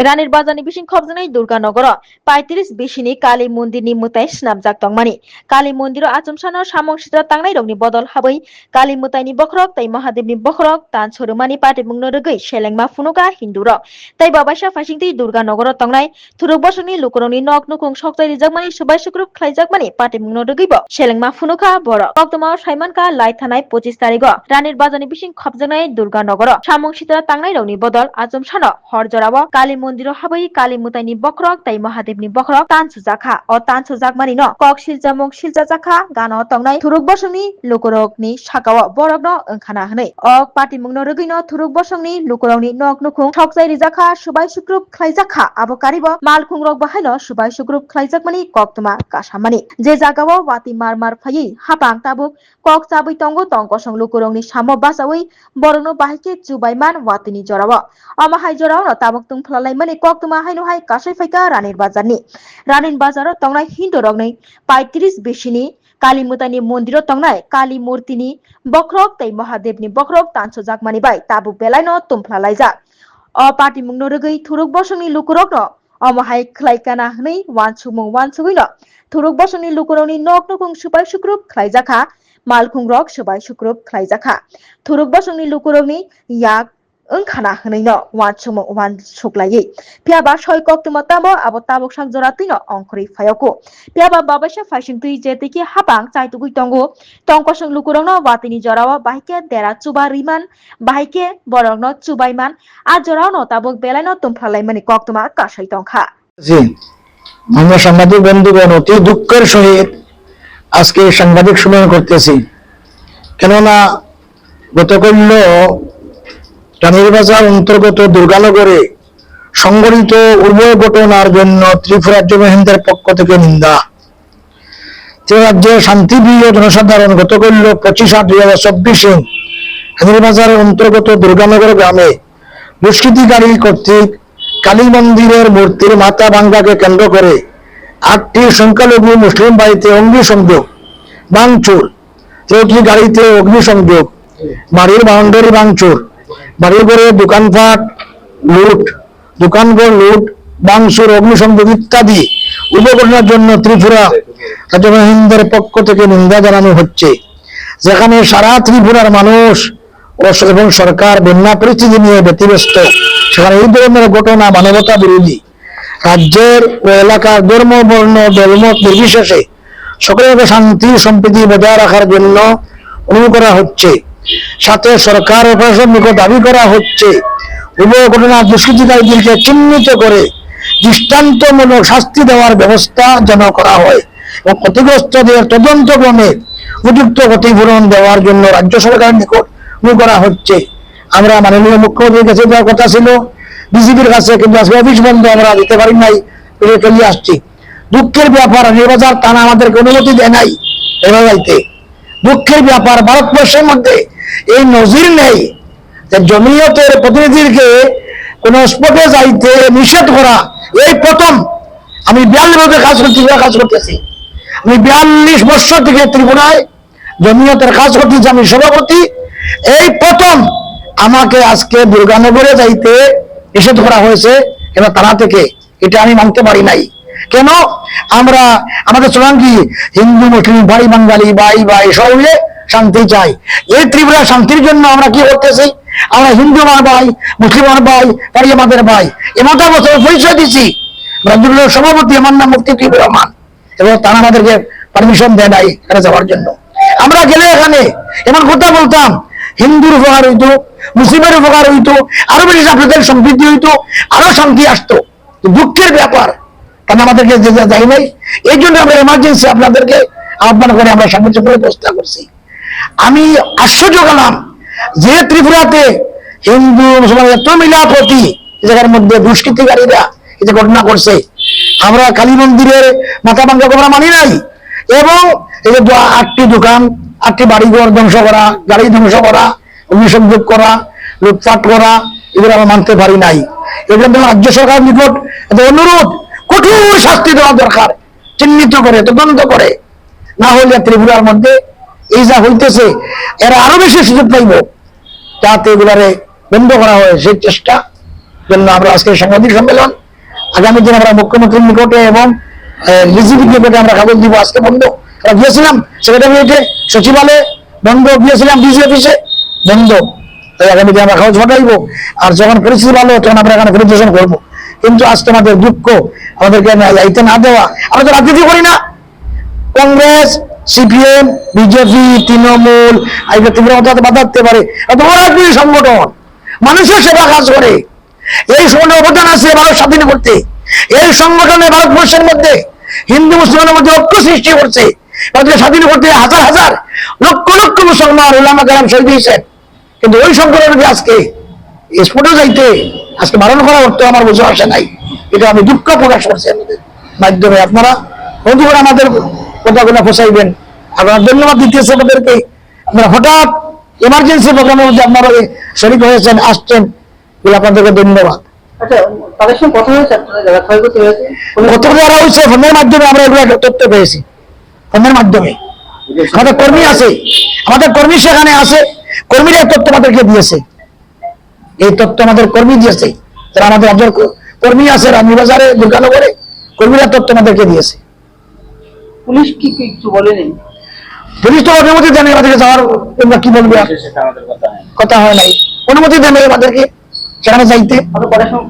রানীর বাজানি বিশিং খবজানাই দুর্গানগর 35 বেশিনি কালী মন্দিরনি মুতাই স্নাবজাক তংমানি কালী মন্দির আচমসানো সামং সিদ্রা তাंनाय রংনি বদল হাबै কালী মুতাইনি বখরক তাই মহাদেবনি বখরক তান ছরুমানি পাটিमुंनो রগै সেলেংমা ফুনুকা হিন্দু রক তাই বাবাইসা ফাইসিংতি দুর্গানগর তংनाय থুরুক বসংনি লুকরংনি নক নুকুং সকতাই রিজাকমানি সুবাই সুক্রুপ খ্লাইজাকমানি পাটিमुंनो রগৈব সেলেংমা ফুনুকা बर অক্টোমা সাইমানকা লাই থানায় 25 তারিখ রানীর বাজানি বিশিং খবজানাই দুর্গানগর সামং সিদ্রা তাंनाय রংনি বদল আচমসানো হরজরাব কালী মন্দির হাबै কালী মুতাইনি বখরক তাই মহাদেবনি বখরক তানসু জাখা ও তানসু জাকমানি ন কক শিলজামুং শিলজা জাখা গানো তংनाय থুরুক বসংনি লুকরকনি সাকাও বরক ন ওंखाना হनै অক পাটিमुंनो রগৈনো থুরুক বসংনি লুকরংনি নক নুকুং সকজাই রিজাখা সুবাই সুক্রুপ খ্লাইজাখা আবো কারিব মালখুং রক বাহাইনো সুবাই সুক্রুপ খ্লাইজাকমানি কক্তমা কাসামানি যে জাগাও ওয়াতি মার ফাयै হাপাং তাবুক কক চাबै তঙ্গো তংকসং লুকরংনি সামো বাসাওই বরনো বাহিকে চুবাইমান ওয়াতিনি জরাও অমাহাই জরাও ন তাবুক তুং ফ্লালাইমানি কক্তমা হাইনো হাই কাসাই ফাইকা রানীর বাজারও তংनाय হিন্দু রগनै 35 বেশিনি কালী মুতাইনি মন্দির তংनाय কালী মূর্তিনি বখরক তাই মহাদেবনি বখরক তানসু জাকমানি বাই তাবুক বেলাইনো তুমফ্লালাইজাক অ পাটিमुंनो রগৈ থুরুক বসংনি লুকরক ন অমাহাই খ্লাইকানা হनै ওয়ানসুগৈনো থুরুক বসংনি লুকরংনি নক নুকুং সুবাই সুক্রুপ খ্লাইজাখা মালখুং রক সুবাই সুক্রুপ খ্লাইজাখা থুরুক বসংনি লুকরংনি ইয়াক ওंखाना হনैनो ওয়ানসুমং ওয়ান সুকলাयै পিয়াবা ছয় কক্তমা তাবো আবো তাবুক সাংজরা তিনো অংখরি ফায়াকো পিয়াবা বাবাইসা ফাইসিং তুই যেতেকি হাপাং চাইতুগুই তঙ্গো তংকসং লুকুরংনো ওয়াতিনি জরাও বাহিকে দেরা চুবা রিমান বাহিকে বরংনো চুবাইমান আর জরাও ন তাবুক বেলাইনো তুমফ্লালাইমানি কক্তমা কাসাই তংখা আমরা সাংবাদিক বন্ধুগণ অতি দুঃখের সহিত আজকে সাংবাদিক সম্মেলন করতেছি, কেননা গতকাল রানীর বাজার অন্তর্গত দুর্গানগরে সংঘটিত উভয় ঘটনার জন্য ত্রিপুরা রাজ্য মহিন্দার পক্ষ থেকে নিন্দা। রাজ্যের শান্তিপ্রিয় জনসাধারণ গতকাল 25/8/2024 রানীর বাজারের অন্তর্গত দুর্গানগর গ্রামে দুষ্কৃতিকারী কর্তৃক কালী মন্দিরের মূর্তির মাথা ভাঙ্গাকে কেন্দ্র করে 8টি সংখ্যালঘু মুসলিম বাড়িতে অগ্নিসংযোগ, ভাঙচুর, 3টি গাড়িতে অগ্নিসংযোগ, বাড়ির বাউন্ডারি ভাঙচুর, বাড়ির ঘরে দোকানপাট লুট, দোকানঘর লুট, ভাঙচুর, অগ্নিসংযোগ ইত্যাদি উভয় ঘটনার জন্য ত্রিপুরা রাজ্য মহিন্দার পক্ষ থেকে নিন্দা জানানো হচ্ছে। যেখানে সারা ত্রিপুরার মানুষ এবং সরকার বন্যা পরিস্থিতি নিয়ে ব্যতিব্যস্ত, সেখানে এই ধরনের ঘটনা মানবতা বিরোধী। রাজ্যের ও এলাকার ধর্ম, বর্ণ, দলমত নির্বিশেষে সকলের শান্তি সম্প্রীতি বজায় রাখার জন্য অনুরোধ করা হচ্ছে। সাথে সরকার ও প্রশাসন নিকট দাবি করা হচ্ছে উভয় ঘটনা দুষ্কৃতিকারীদেরকে চিহ্নিত করে দৃষ্টান্তমূলক শাস্তি দেওয়ার ব্যবস্থা যেন করা হয় এবং ক্ষতিগ্রস্তদের তদন্তক্রমে উপযুক্ত ক্ষতিপূরণ দেওয়ার জন্য রাজ্য সরকারের নিকট অনুরোধ করা হচ্ছে। আমরা মাননীয় মুখ্যমন্ত্রীর কাছে দেওয়ার কথা ছিল, বিজেপির কাছে, কিন্তু আজকে অফিস বন্ধ, আমরা দিতে পারি নাই, চলে আসছি। দুঃখের ব্যাপার, রানীর বাজার থানা আমাদেরকে অনুমতি দেয় নাই এভাবে যাইতে। দুঃখের ব্যাপার, ভারতবর্ষের মধ্যে এই নজির নেই যে জমিয়তের প্রতিনিধিকে কোন স্পটে যাইতে নিষেধ করা। এই প্রথম। আমি 42 কাজ করতেছি। আমি 42 বছর থেকে ত্রিপুরায় জমিয়তের কাজ করতেছি, আমি সভাপতি। এই প্রথম আমাকে আজকে দুর্গানগরে যাইতে নিষেধ করা হয়েছে এবার থানা থেকে। এটা আমি মানতে পারি নাই। কেন? আমরা আমাদের স্লোগান কি? হিন্দু মুসলিম ভাই বাঙালি ভাই ভাই সবাই শান্তি চাই। এই ত্রিপুরা শান্তির জন্য আমরা কি করতেছি? আমরা হিন্দু আমার ভাই, মুসলিম আমার ভাই, ভাই আমাদের ভাই, এমনটা বছর পরিচয় দিচ্ছি। রাজ্যের সভাপতি, আমার নাম মুফতি ত্রিপুরা রহমান, এবং তারা আমাদেরকে পারমিশন দেয় নাই এখানে যাওয়ার জন্য। আমরা গেলে এখানে এমন কথা বলতাম, হিন্দুর উপকার হইতো, মুসলিমের উপকার হইতো, আরো বেশি আপনাদের সমৃদ্ধি হইতো, আরো শান্তি আসতো। দুঃখের ব্যাপার, কারণ আমাদেরকে যাই নাই। এই জন্য আমরা এমার্জেন্সি আপনাদেরকে আহ্বান করে আমরা সাহায্য করে ব্যবস্থা করছি। আমি আশ্চর্য গেলাম যে ত্রিপুরাতে হিন্দু মুসলমান এত মিলাপতি, জায়গার মধ্যে দুষ্কৃতিকারীরা এই যে ঘটনা করছে। আমরা কালী মন্দিরের মাথা ভাঙ্গা আমরা মানি নাই, এবং এই যে 8টি দোকান, 8টি বাড়িঘর ধ্বংস করা, গাড়ি ধ্বংস করা, অগ্নিসংযোগ করা, লুটপাট করা, এগুলো আমরা মানতে পারি নাই। এই জন্য রাজ্য সরকারের নিকট অনুরোধ, কঠোর শাস্তি দেওয়া দরকার, চিহ্নিত করে তদন্ত করে। না হলে ত্রিপুরার মধ্যে এই যা হইতেছে এরা আরো বেশি সুযোগ পাইব, যাতে এগুলারে বন্ধ করা হয় সেই চেষ্টা জন্য আমরা আজকে সাংবাদিক সম্মেলন, আগামী দিন আমরা মুখ্যমন্ত্রীর নিকটে এবং ডিজিপির নিকটে আমরা কাগজ দিব। আজকে বন্ধ, আমরা গিয়েছিলাম সেক্রেটারিয়েটে, সচিবালয়ে বন্ধ, গিয়েছিলাম ডিসি অফিসে বন্ধ। তাই আগামী দিন আমরা কাগজ পাঠাইবো, আর যখন পরিস্থিতি ভালো তখন আমরা এখানে পরিদর্শন করবো। কিন্তু আজকে আমাদের দুঃখ, আমাদেরকে যাইতে না দেওয়া। আমরা তো রাজনীতি করি না, কংগ্রেস, সিপিএম, বিজেপি, তৃণমূল, বাধা দিতে পারে। এত বড় একটি সংগঠন, মানুষের সেবা কাজ করে। এই সংগঠনের অবদান আছে ভারত স্বাধীন করতে। এই সংগঠনে ভারতবর্ষের মধ্যে হিন্দু মুসলমানের মধ্যে ঐক্য সৃষ্টি করছে। ভারতকে স্বাধীন করতে হাজার হাজার লক্ষ লক্ষ মুসলমান উলামা কেরাম শহীদ হয়েছেন। কিন্তু ওই সংগঠনকে আজকে স্পোর্টে যাইতে আজকে বারণ করা হতো, আমার বুঝে আসে নাই। এটা আমি দুঃখ প্রকাশ করছি আমাদের মাধ্যমে। আপনারা বন্ধুরা আমাদের কথাগুলো ফসাইবেন। আপনারা ধন্যবাদ দিতেছে আমাদেরকে। আপনারা হঠাৎ এমার্জেন্সি প্রোগ্রামের মধ্যে আপনারা শরীর হয়েছেন, আসছেন, বলে আপনাদেরকে ধন্যবাদ। আচ্ছা, তাদের সঙ্গে কথা হয়েছে, আপনারা যারা ক্ষয়ক্ষতি হয়েছে কত যারা হয়েছে ফোনের মাধ্যমে আমরা এগুলো তথ্য পেয়েছি, ফোনের মাধ্যমে। আমাদের কর্মী আছে, আমাদের কর্মী সেখানে আছে, কর্মীরা এই তথ্য আমাদেরকে দিয়েছে। এই তথ্য আমাদের কর্মী দিয়েছে, যারা আমাদের কর্মী আছে রানীবাজারে, দুর্গানগরে, কর্মীরা তথ্য আমাদেরকে দিয়েছে। পুলিশ কি কিছু বলেনি? পুলিশ তো অনুমতি দেন আমাদেরকে যাওয়ার, তোমরা কি বলবে? কথা হয় নাই, অনুমতি দেন আমাদেরকে সেখানে যাইতে। কয়টার সময়